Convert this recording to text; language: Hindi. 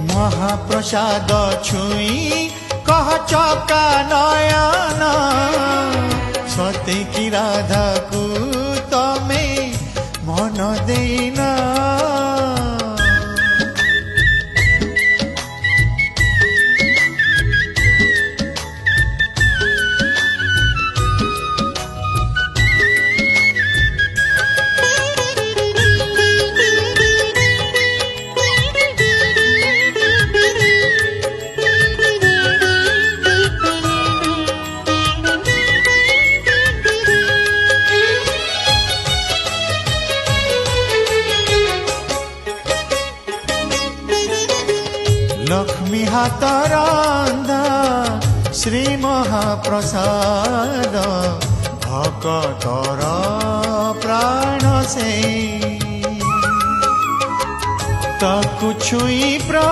महाप्रसाद छुई कह चका नयन सते की राधा को तमे मन देना। लक्ष्मी हाथ रंधा श्री महाप्रसाद भक्तर प्राण से ताकु छुई